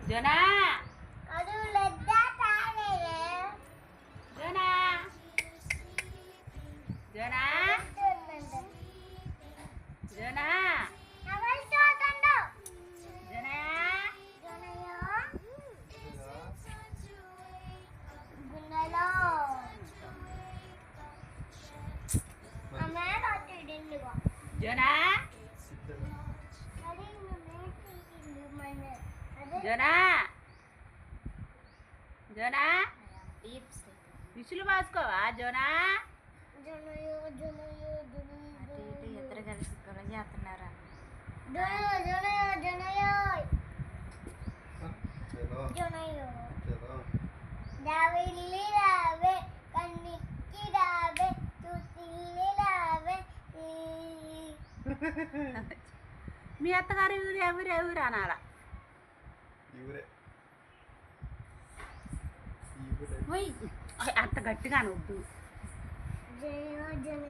జోనా జోనా జోనా జోనా జోనా జోనా జోనా విసులు పాసుకోవా జోనా ఇద్దరు కలిసి గొడవ చేస్తున్నారా మీ అత్తగారు ఎవరు అనాలా అంత గట్టిగా అనవద్దు.